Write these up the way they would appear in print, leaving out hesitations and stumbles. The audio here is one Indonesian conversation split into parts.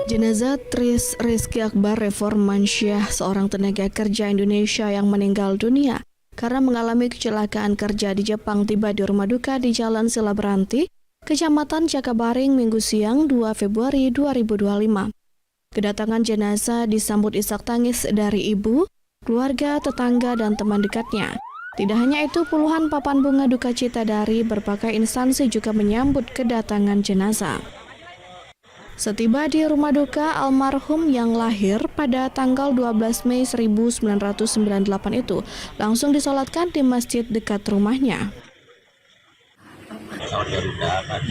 Jenazah Tris Rizky Akbar Reformansyah, seorang tenaga kerja Indonesia yang meninggal dunia karena mengalami kecelakaan kerja di Jepang, tiba di rumah duka di Jalan Silaberanti, Kecamatan Jakabaring, Minggu siang 2 Februari 2025. Kedatangan jenazah disambut isak tangis dari ibu, keluarga, tetangga, dan teman dekatnya. Tidak hanya itu, puluhan papan bunga duka cita dari berbagai instansi juga menyambut kedatangan jenazah. Setiba di rumah duka almarhum yang lahir pada tanggal 12 Mei 1998 itu langsung disolatkan di masjid dekat rumahnya. Pesawat Garuda tadi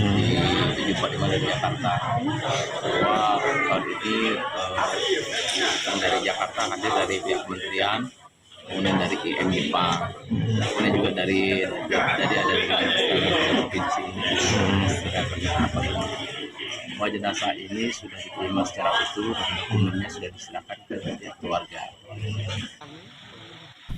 di 745 dari Jakarta, bahwa pesawat ini datang dari Jakarta, hadir dari pihak kementerian, kemudian dari IM Jepang, kemudian juga dari provinsi. Bahwa jenazah ini sudah diterima secara utuh dan dokumennya sudah diserahkan ke pihak keluarga.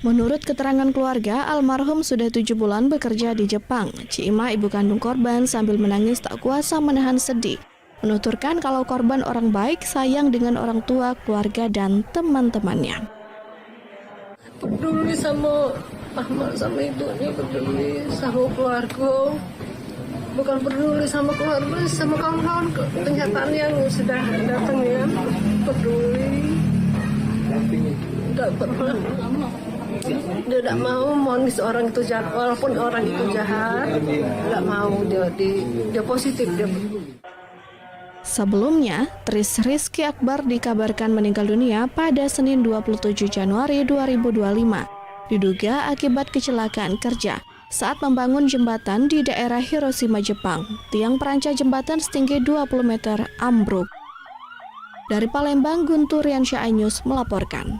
Menurut keterangan keluarga, almarhum sudah 7 bulan bekerja di Jepang. Ciima, ibu kandung korban, sambil menangis tak kuasa menahan sedih, menuturkan kalau korban orang baik, sayang dengan orang tua, keluarga, dan teman-temannya. Peduli sama Ahmad, sama ibunya, peduli sama keluarga. Bukan peduli sama keluarga, sama kawan-kawan kenyataan yang sudah datang ya. Peduli. Tidak pernah. Dia tidak mau monis orang itu jahat, walaupun orang itu jahat, tidak mau, dia positif, dia peduli. Sebelumnya, Tris Rizky Akbar dikabarkan meninggal dunia pada Senin 27 Januari 2025, diduga akibat kecelakaan kerja saat membangun jembatan di daerah Hiroshima, Jepang. Tiang perancang jembatan setinggi 20 meter ambruk. Dari Palembang, Guntur Riansyah News melaporkan.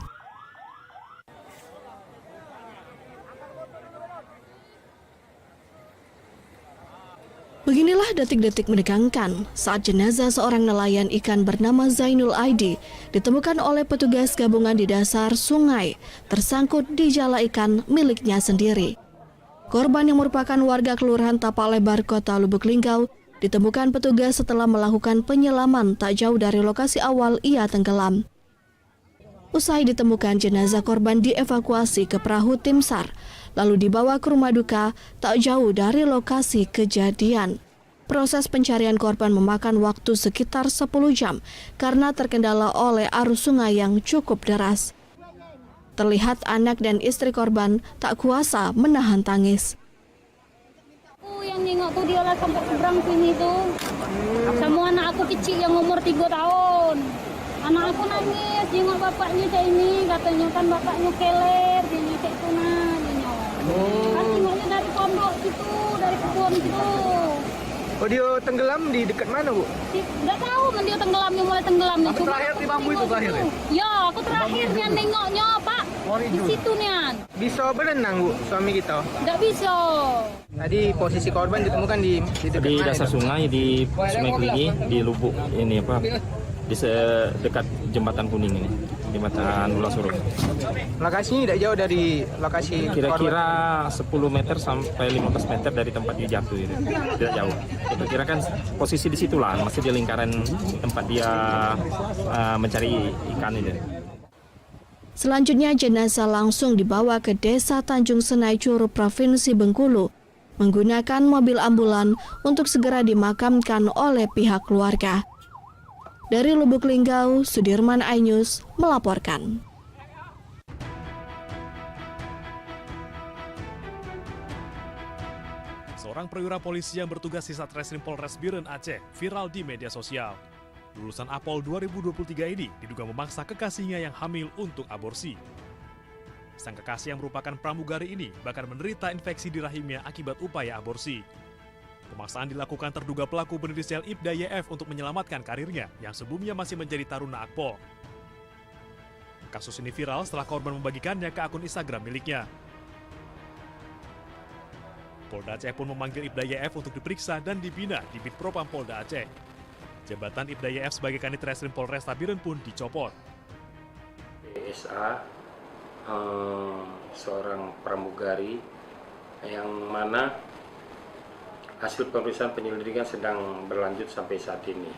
Beginilah detik-detik menegangkan saat jenazah seorang nelayan ikan bernama Zainul Aidi ditemukan oleh petugas gabungan di dasar sungai, tersangkut di jala ikan miliknya sendiri. Korban yang merupakan warga Kelurahan Tapak Lebar, Kota Lubuk Linggau, ditemukan petugas setelah melakukan penyelaman tak jauh dari lokasi awal ia tenggelam. Usai ditemukan, jenazah korban dievakuasi ke perahu tim SAR, lalu dibawa ke rumah duka tak jauh dari lokasi kejadian. Proses pencarian korban memakan waktu sekitar 10 jam karena terkendala oleh arus sungai yang cukup deras. Terlihat anak dan istri korban tak kuasa menahan tangis. Aku yang nengok tuh dia lah sampai seberang sini tuh. Sama anak aku kecil yang umur 3 tahun. Anak aku nangis, nengok bapaknya kayak ini, katanya kan bapaknya keler, dia kayak itu nah, kan nengoknya dari pondok situ, dari kebun situ. Oh, dia tenggelam di dekat mana, Bu? Nggak tahu, dia tenggelamnya mulai tenggelamnya. Aku terakhir di bambu itu terakhir ya? Ya, aku terakhirnya nengoknya, Pak. Di situ nih. Bisa berenang, Bu, suami kita? Nggak bisa. Tadi posisi korban ditemukan di dekat di mana, dasar itu? sungai, di Sungai Kelingi, di Lubuk ini apa? Di dekat jembatan kuning ini, jembatan Ula Suruh. Lokasinya tidak jauh dari lokasi Kira-kira 10 meter sampai 15 meter dari tempat dia jatuh itu. Tidak jauh. Kira-kira kan posisi di situlah, masih di lingkaran tempat dia mencari ikan itu. Selanjutnya, jenazah langsung dibawa ke Desa Tanjung Senai, Curup, Provinsi Bengkulu, menggunakan mobil ambulan untuk segera dimakamkan oleh pihak keluarga. Dari Lubuk Linggau, Sudirman iNews melaporkan. Seorang perwira polisi yang bertugas di Satreskrim Polres Biren Aceh viral di media sosial. Lulusan Apol 2023 ini diduga memaksa kekasihnya yang hamil untuk aborsi. Sang kekasih yang merupakan pramugari ini bahkan menderita infeksi di rahimnya akibat upaya aborsi. Pemaksaan dilakukan terduga pelaku berinisial Ibda YF untuk menyelamatkan karirnya yang sebelumnya masih menjadi taruna Akpol. Kasus ini viral setelah korban membagikannya ke akun Instagram miliknya. Polda Aceh pun memanggil Ibda YF untuk diperiksa dan dibina di Bitpropam Polda Aceh. Jabatan Ibda YF sebagai Kanit Reskrim Polresta Biren pun dicopot. SA seorang pramugari yang mana hasil pemeriksaan penyelidikan sedang berlanjut sampai saat ini.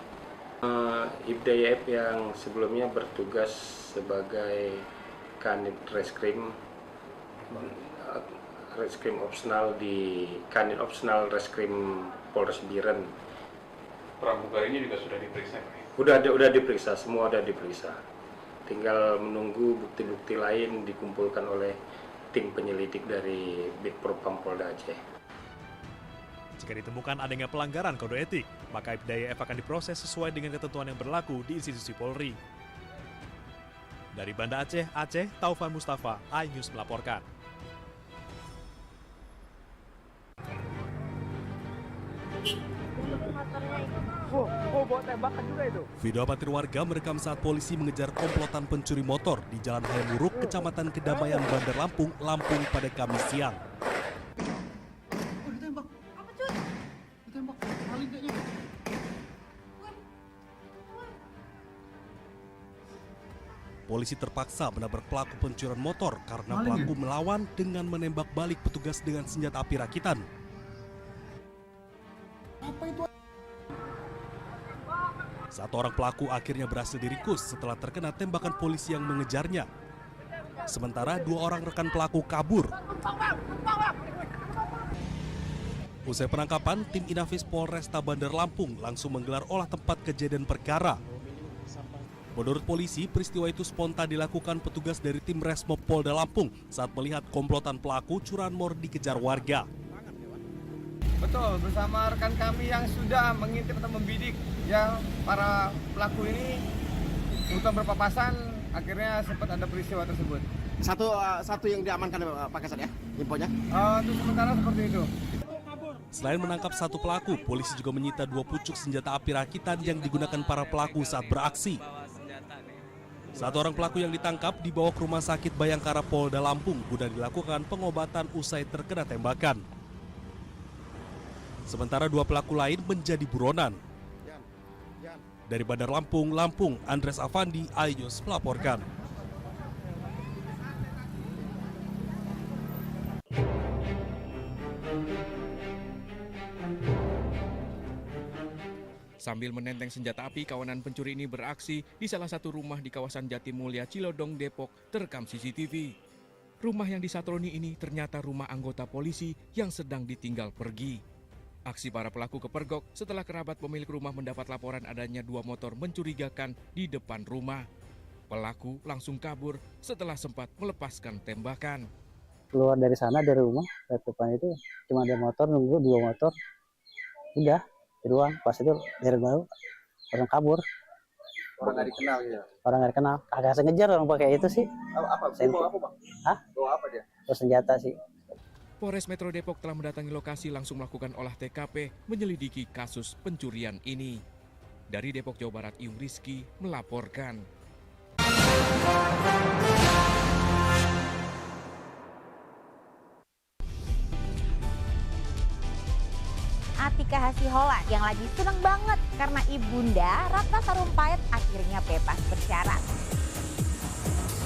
Ibda YF yang sebelumnya bertugas sebagai Kanit Reskrim opsional di Kanit Opsional Reskrim Polres Biren. Pramugari ini juga sudah diperiksa, Pak? Udah diperiksa, semua udah diperiksa. Tinggal menunggu bukti-bukti lain dikumpulkan oleh tim penyelidik dari Bitpropam Polda Aceh. Jika ditemukan adanya pelanggaran kode etik, maka Ibda YF akan diproses sesuai dengan ketentuan yang berlaku di institusi Polri. Dari Banda Aceh, Taufan Mustafa, iNews melaporkan. Bawa tembakan juga itu. Video amatir warga merekam saat polisi mengejar komplotan pencuri motor di Jalan Hayamuruk, Kecamatan Kedamaian, Bandar Lampung, Lampung pada Kamis siang. Polisi terpaksa menabrak pelaku pencurian motor karena pelaku melawan dengan menembak balik petugas dengan senjata api rakitan. Satu orang pelaku akhirnya berhasil diringkus setelah terkena tembakan polisi yang mengejarnya. Sementara 2 orang rekan pelaku kabur. Usai penangkapan, tim Inafis Polresta Bandar Lampung langsung menggelar olah tempat kejadian perkara. Menurut polisi, peristiwa itu spontan dilakukan petugas dari tim Resmob Polda Lampung saat melihat komplotan pelaku curanmor dikejar warga. Betul, bersama rekan kami yang sudah mengintip atau membidik yang para pelaku ini untuk berpapasan, akhirnya sempat ada peristiwa tersebut. Satu yang diamankan Pak Kasat ya, infonya? Untuk sementara seperti itu. Selain menangkap satu pelaku, polisi juga menyita 2 pucuk senjata api rakitan yang digunakan para pelaku saat beraksi. Satu orang pelaku yang ditangkap dibawa ke Rumah Sakit Bayangkara Polda Lampung guna dilakukan pengobatan usai terkena tembakan. Sementara 2 pelaku lain menjadi buronan. Dari Bandar Lampung, Andres Avandi, iNews melaporkan. Sambil menenteng senjata api, kawanan pencuri ini beraksi di salah satu rumah di kawasan Jatimulya, Cilodong, Depok, terekam CCTV. Rumah yang disatroni ini ternyata rumah anggota polisi yang sedang ditinggal pergi. Aksi para pelaku kepergok setelah kerabat pemilik rumah mendapat laporan adanya 2 motor mencurigakan di depan rumah. Pelaku langsung kabur setelah sempat melepaskan tembakan. Keluar dari sana, dari rumah ke depan itu cuma ada motor, nunggu 2 motor. Udah, di ruang. Pas itu dari baru orang kabur. Orang nggak dikenal ya? Orang nggak dikenal. Kagak sengaja orang pakai itu sih. Apa? Bawa apa, Bang? Hah? Bawa apa dia? Bawa senjata sih. Polres Metro Depok telah mendatangi lokasi langsung melakukan olah TKP menyelidiki kasus pencurian ini. Dari Depok, Jawa Barat, Iung Rizky melaporkan. Atika Hasiholan yang lagi seneng banget karena ibunda Ratna Sarumpait akhirnya bebas bersyarat.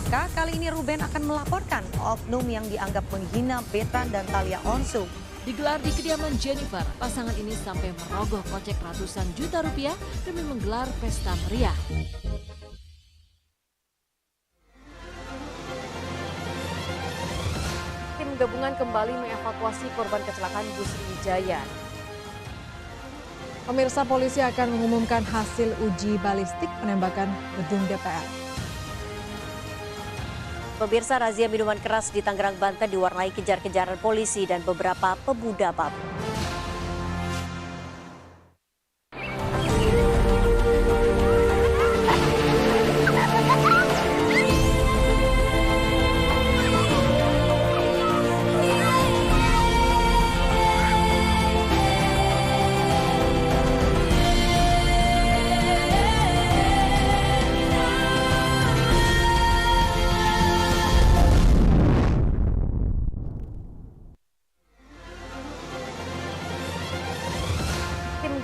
Kali ini Ruben akan melaporkan oknum yang dianggap menghina Betan dan Thalia Onsum. Digelar di kediaman Jennifer, pasangan ini sampai merogoh kocek ratusan juta rupiah demi menggelar pesta meriah. Tim gabungan kembali mengevakuasi korban kecelakaan bus Sriwijaya. Pemirsa, polisi akan mengumumkan hasil uji balistik penembakan gedung DPR. Pemirsa, razia minuman keras di Tangerang, Banten diwarnai kejar-kejaran polisi dan beberapa pemuda mabuk.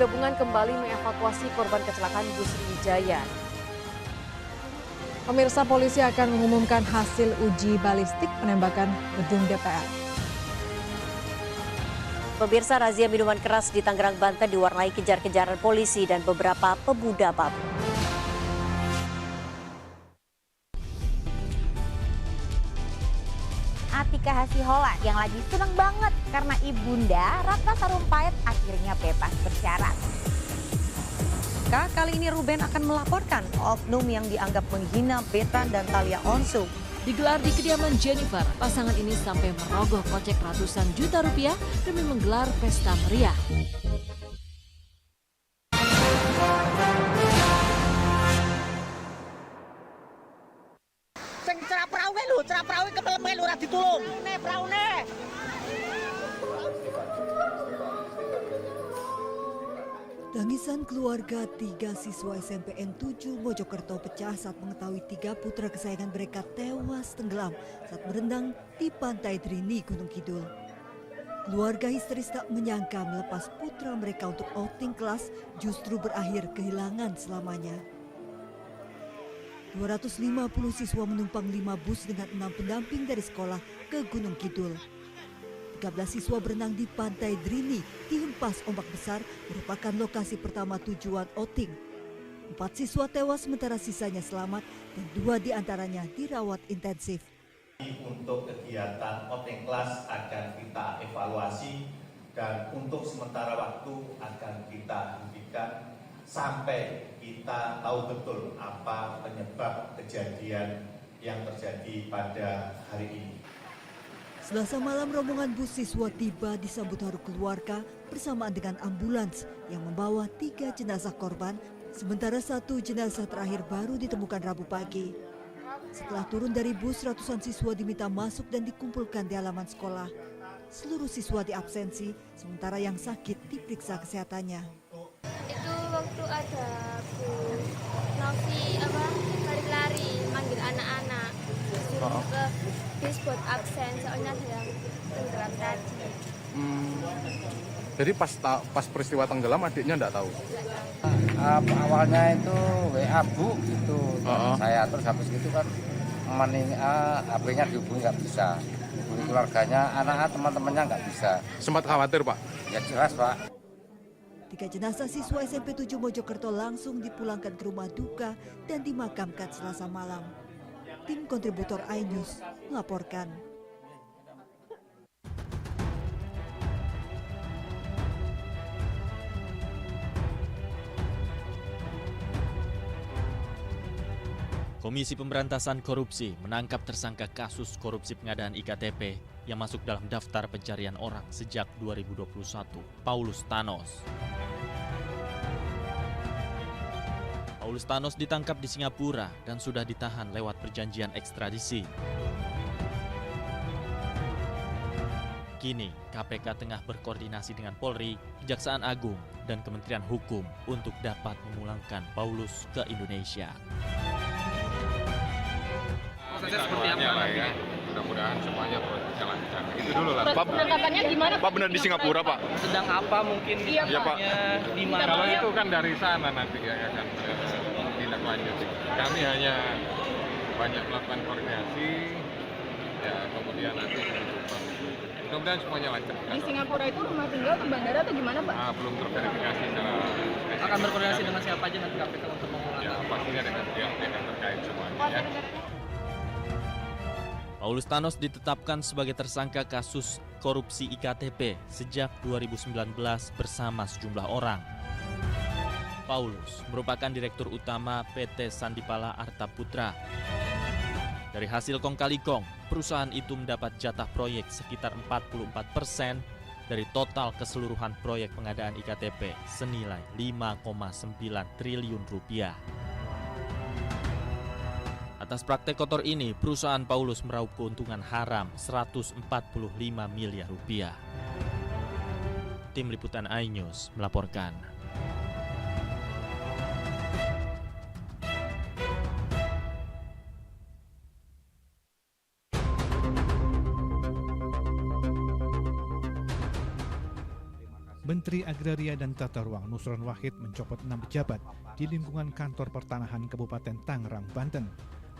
Gabungan kembali mengevakuasi korban kecelakaan bus Sriwijaya. Pemirsa, polisi akan mengumumkan hasil uji balistik penembakan gedung DPR. Pemirsa, razia minuman keras di Tangerang, Banten diwarnai kejar-kejaran polisi dan beberapa pemuda mabuk. Atika Hasiholan yang lagi seneng banget karena ibunda Ratna Sarumpait akhirnya bebas bersyarat. Kali ini Ruben akan melaporkan oknum yang dianggap menghina Betan dan Thalia Onsu. Digelar di kediaman Jennifer, pasangan ini sampai merogoh kocek ratusan juta rupiah demi menggelar pesta meriah. Sing cerah perahu kepelem lu ora ditulung. Praune. Tangisan keluarga 3 siswa SMPN 7 Mojokerto pecah saat mengetahui 3 putra kesayangan mereka tewas tenggelam saat berenang di pantai Drini, Gunung Kidul. Keluarga histeris tak menyangka melepas putra mereka untuk outing kelas justru berakhir kehilangan selamanya. 250 siswa menumpang 5 bus dengan 6 pendamping dari sekolah ke Gunung Kidul. 13 siswa berenang di pantai Drini dihempas ombak besar merupakan lokasi pertama tujuan outing. 4 siswa tewas sementara sisanya selamat dan 2 diantaranya dirawat intensif. Untuk kegiatan outing kelas akan kita evaluasi dan untuk sementara waktu akan kita hentikan sampai kita tahu betul apa penyebab kejadian yang terjadi pada hari ini. Selasa malam rombongan bus siswa tiba disambut haru keluarga bersamaan dengan ambulans yang membawa 3 jenazah korban, sementara 1 jenazah terakhir baru ditemukan Rabu pagi. Setelah turun dari bus, ratusan siswa diminta masuk dan dikumpulkan di halaman sekolah. Seluruh siswa diabsensi, sementara yang sakit diperiksa kesehatannya. Itu waktu ada Bu Novi lari-lari manggil anak-anak disuruh ke bis buat absen soalnya ada yang tenggelam tadi. Jadi pas peristiwa tenggelam adiknya enggak tahu? Awalnya itu WA Bu gitu, saya terus habis itu kan HP-nya dihubungi nggak bisa, hubungi keluarganya, anak-anak teman-temannya nggak bisa. Sempat khawatir Pak? Ya jelas Pak. 3 jenazah siswa SMP 7 Mojokerto langsung dipulangkan ke rumah duka dan dimakamkan Selasa malam. Tim kontributor iNews melaporkan. Komisi Pemberantasan Korupsi menangkap tersangka kasus korupsi pengadaan IKTP yang masuk dalam daftar pencarian orang sejak 2021, Paulus Thanos. Paulus Thanos ditangkap di Singapura dan sudah ditahan lewat perjanjian ekstradisi. Kini, KPK tengah berkoordinasi dengan Polri, Kejaksaan Agung, dan Kementerian Hukum untuk dapat memulangkan Paulus ke Indonesia. Prosesnya seperti apa nanti? Ya. Mudah-mudahan semuanya berjalan lancar. Itu dulu lah. Pak, penangkapannya gimana? Pak benar di Singapura Pak? Sedang apa mungkin? Iya Pak. Di mana? Kalau itu kan dari sana nanti ya kan tindak lanjut. Kami hanya banyak melakukan koordinasi, ya kemudian nanti mudah-mudahan semuanya lancar. Di Singapura itu rumah tinggal ke bandara atau gimana Pak? Belum terverifikasi secara spesifik. Akan berkoordinasi dengan siapa aja nanti KPK untuk memulangkan? Ya pastinya dengan pihak-pihak yang terkait semuanya ya. Paulus Thanos ditetapkan sebagai tersangka kasus korupsi IKTP sejak 2019 bersama sejumlah orang. Paulus merupakan direktur utama PT Sandipala Arta Putra. Dari hasil kong kali kong, perusahaan itu mendapat jatah proyek sekitar 44% dari total keseluruhan proyek pengadaan IKTP senilai 5,9 triliun rupiah. Atas praktek kotor ini, perusahaan Paulus meraup keuntungan haram 145 miliar rupiah. Tim Liputan iNews melaporkan. Menteri Agraria dan Tata Ruang Nusron Wahid mencopot 6 pejabat di lingkungan kantor pertanahan Kabupaten Tangerang, Banten.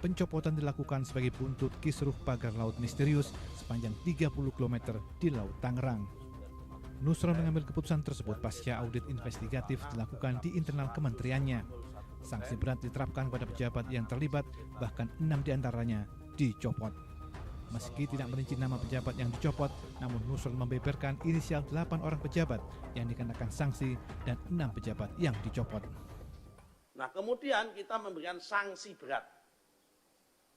Pencopotan dilakukan sebagai buntut kisruh pagar laut misterius sepanjang 30 km di Laut Tangerang. Nusron mengambil keputusan tersebut pasca audit investigatif dilakukan di internal kementeriannya. Sanksi berat diterapkan pada pejabat yang terlibat, bahkan 6 diantaranya dicopot. Meski tidak merinci nama pejabat yang dicopot, namun Nusron membeberkan inisial 8 orang pejabat yang dikenakan sanksi dan 6 pejabat yang dicopot. Nah, kemudian kita memberikan sanksi berat,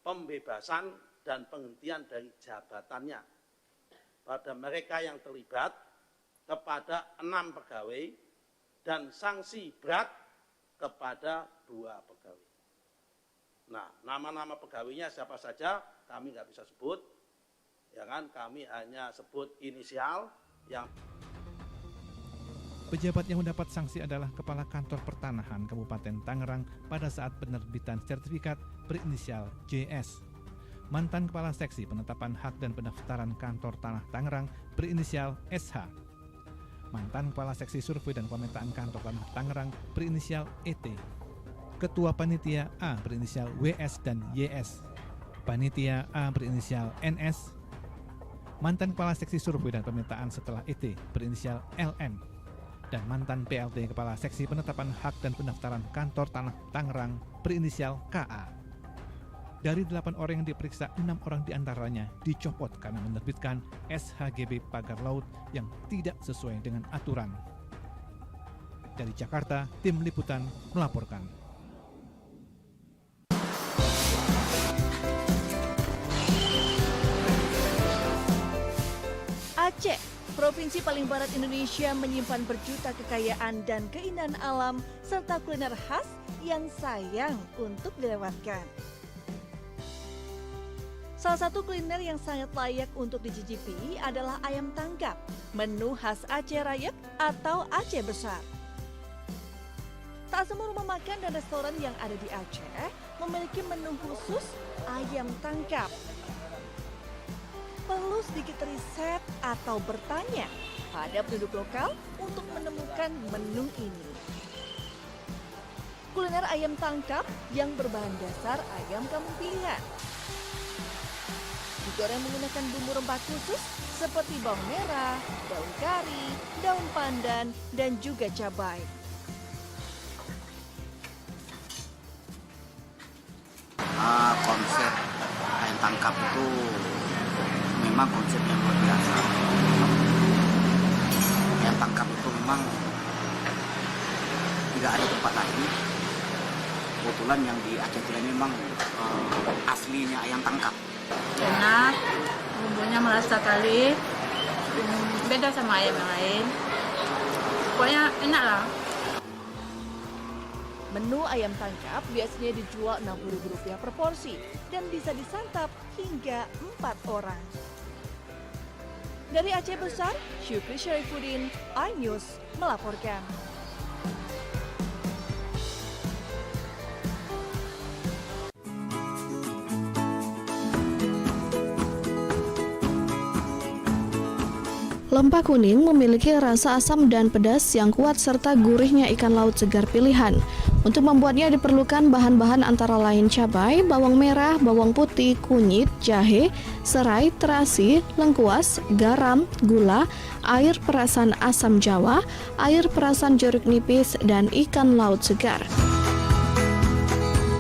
pembebasan dan penghentian dari jabatannya pada mereka yang terlibat kepada 6 pegawai dan sanksi berat kepada 2 pegawai. Nah, nama-nama pegawainya siapa saja kami nggak bisa sebut, ya kan? Kami hanya sebut inisial yang. Pejabat yang mendapat sanksi adalah Kepala Kantor Pertanahan Kabupaten Tangerang pada saat penerbitan sertifikat berinisial JS. Mantan Kepala Seksi Penetapan Hak dan Pendaftaran Kantor Tanah Tangerang berinisial SH. Mantan Kepala Seksi Survei dan Pemetaan Kantor Tanah Tangerang berinisial ET. Ketua Panitia A berinisial WS dan YS. Panitia A berinisial NS. Mantan Kepala Seksi Survei dan Pemetaan setelah ET berinisial LM. Dan mantan PLT Kepala Seksi Penetapan Hak dan Pendaftaran Kantor Tanah Tangerang berinisial KA. Dari 8 orang yang diperiksa, 6 orang diantaranya dicopot karena menerbitkan SHGB pagar laut yang tidak sesuai dengan aturan. Dari Jakarta, tim liputan melaporkan. Aceh, provinsi paling barat Indonesia, menyimpan berjuta kekayaan dan keindahan alam serta kuliner khas yang sayang untuk dilewatkan. Salah satu kuliner yang sangat layak untuk dicicipi adalah ayam tangkap, menu khas Aceh Rayek atau Aceh Besar. Tak semua rumah makan dan restoran yang ada di Aceh memiliki menu khusus ayam tangkap. Perlu sedikit riset atau bertanya pada penduduk lokal untuk menemukan menu ini. Kuliner ayam tangkap yang berbahan dasar ayam kampung pilihan. Digoreng menggunakan bumbu rempah khusus seperti bawang merah, daun kari, daun pandan, dan juga cabai. Konsep ayam tangkap itu memang konsep yang luar biasa. Ayam tangkap itu memang tidak ada tempat lain. Kebetulan yang di Aceh ini memang aslinya ayam tangkap. Enak, bumbunya merasa sekali, beda sama ayam yang lain. Pokoknya enak lah. Menu ayam tangkap biasanya dijual Rp60.000 per porsi dan bisa disantap hingga 4 orang. Dari Aceh Besar, Syukri Syarifuddin, iNews melaporkan. Lempah kuning memiliki rasa asam dan pedas yang kuat serta gurihnya ikan laut segar pilihan. Untuk membuatnya diperlukan bahan-bahan antara lain cabai, bawang merah, bawang putih, kunyit, jahe, serai, terasi, lengkuas, garam, gula, air perasan asam jawa, air perasan jeruk nipis, dan ikan laut segar.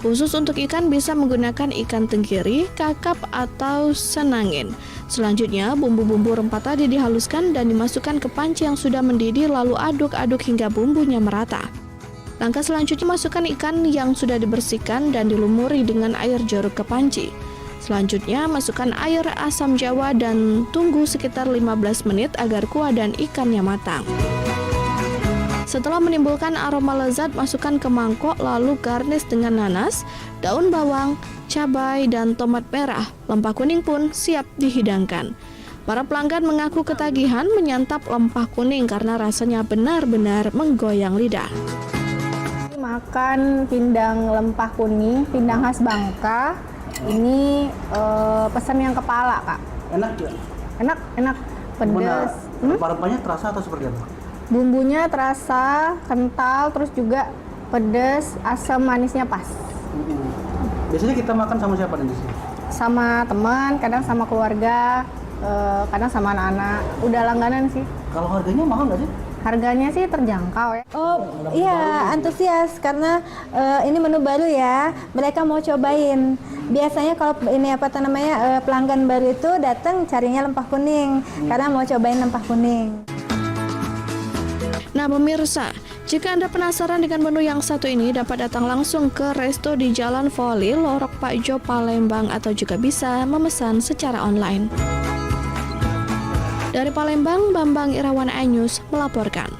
Khusus untuk ikan bisa menggunakan ikan tenggiri, kakap, atau senangin. Selanjutnya, bumbu-bumbu rempah tadi dihaluskan dan dimasukkan ke panci yang sudah mendidih, lalu aduk-aduk hingga bumbunya merata. Langkah selanjutnya, masukkan ikan yang sudah dibersihkan dan dilumuri dengan air jeruk ke panci. Selanjutnya, masukkan air asam jawa dan tunggu sekitar 15 menit agar kuah dan ikannya matang. Setelah menimbulkan aroma lezat, masukkan ke mangkok lalu garnish dengan nanas, daun bawang, cabai, dan tomat merah. Lempah kuning pun siap dihidangkan. Para pelanggan mengaku ketagihan menyantap lempah kuning karena rasanya benar-benar menggoyang lidah. Makan pindang lempah kuning, pindang khas Bangka. Ini pesan yang kepala, Kak. Enak ya? Enak, pedas. Rempah-rempahnya terasa atau seperti apa? Bumbunya terasa, kental, terus juga pedas, asam manisnya pas. Biasanya kita makan sama siapa di sini? Sama teman, kadang sama keluarga, kadang sama anak-anak. Udah langganan sih. Kalau harganya mahal nggak sih? Harganya sih terjangkau ya. Oh iya, antusias karena ini menu baru ya. Mereka mau cobain. Biasanya kalau ini pelanggan baru itu datang carinya lempah kuning karena mau cobain lempah kuning. Nah pemirsa, jika Anda penasaran dengan menu yang satu ini, dapat datang langsung ke resto di Jalan Voli, Lorok Pak Jo, Palembang, atau juga bisa memesan secara online. Dari Palembang, Bambang Irawan, iNews melaporkan.